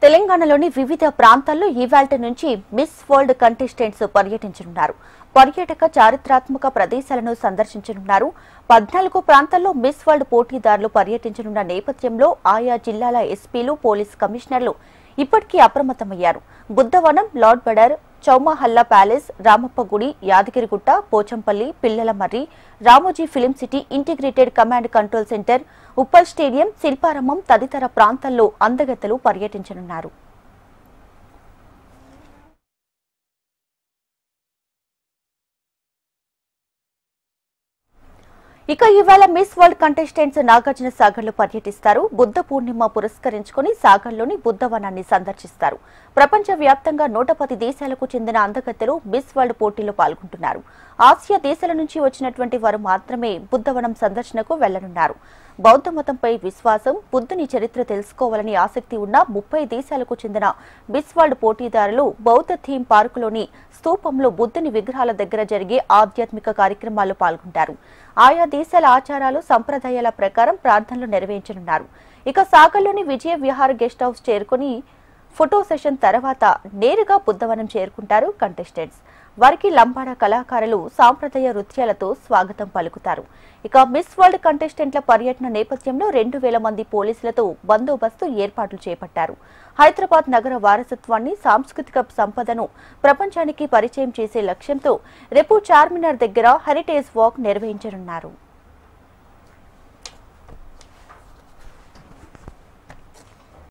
తెలంగాణలోని వివిధ ప్రాంతాల్లో ఈవాల్టి నుంచి మిస్ వరల్డ్ కంటెస్టెంట్స్ పర్యటించనున్నారు. పర్యాటక చారిత్రాత్మక ప్రదేశాలను సందర్శించనున్నారు. 14 ప్రాంతాల్లో మిస్ వరల్డ్ పోటీదారులు పర్యటించనున్న నేపథ్యంలో ఆయా జిల్లాల ఎస్పీలు, పోలీస్ కమిషనర్లు ఇప్పటికీ అప్రమత్తమయ్యారు. బుద్ధవనం, లార్డ్ బడర్, చౌమహల్లా ప్యాలెస్, రామప్పగుడి, Yadagirigutta, Pochampally, Pillalamarri, Ramoji film city, integrated command control centre, Uppal stadium, Shilparamam తదితర ప్రాంతాల్లో అందగత్తెలు పర్యటించనున్నారు. ఇక ఇవాళ miss world contestants Nagarjuna Sagar లో పర్యటిస్తారు. బుద్ధ పూర్ణిమ పురస్కరించుకుని సాగర్లోని బుద్ధవనాన్ని సందర్శిస్తారు. ప్రపంచ వ్యాప్తంగా 110 దేశాలకు చెందిన అందగత్తెలు మిస్ వరల్డ్ పోటీలో పాల్గొంటున్నారు. ఆసియా దేశాల నుంచి వచ్చినటువంటి వారు మాత్రమే బుద్ధవనం సందర్శనకు వెళ్లనున్నారు. బౌద్ధ మతంపై విశ్వాసం, బుద్ధుని చరిత్ర తెలుసుకోవాలని ఆసక్తి ఉన్న 30 దేశాలకు చెందిన మిస్ వరల్డ్ పోటీదారులు బౌద్ధ థీమ్ పార్కులోని స్తూపంలో బుద్ధుని విగ్రహాల దగ్గర జరిగే ఆధ్యాత్మిక కార్యక్రమాల్లో పాల్గొంటారు. ఆయా దేశాల ఆచారాలు, సంప్రదాయాల ప్రకారం ప్రార్థనలు నిర్వహించనున్నారు. ఇక సాగర్లోని విజయ విహార్ గెస్ట్ హౌస్ చేరుకుని ఫోటో సెషన్ తర్వాత నేరుగా బుద్ధవనం చేరుకుంటారు కంటెస్టెంట్స్. వారికి లంబాడా కళాకారులు సాంప్రదాయ నృత్యాలతో స్వాగతం పలుకుతారు. ఇక మిస్ వరల్డ్ కంటెస్టెంట్ల పర్యటన నేపథ్యంలో 2000 మంది పోలీసులతో బందోబస్తు ఏర్పాట్లు చేపట్టారు. హైదరాబాద్ నగర వారసత్వాన్ని, సాంస్కృతిక సంపదను ప్రపంచానికి పరిచయం చేసే లక్ష్యంతో రేపు చార్మినార్ దగ్గర హెరిటేజ్ వాక్ నిర్వహించనున్నారు.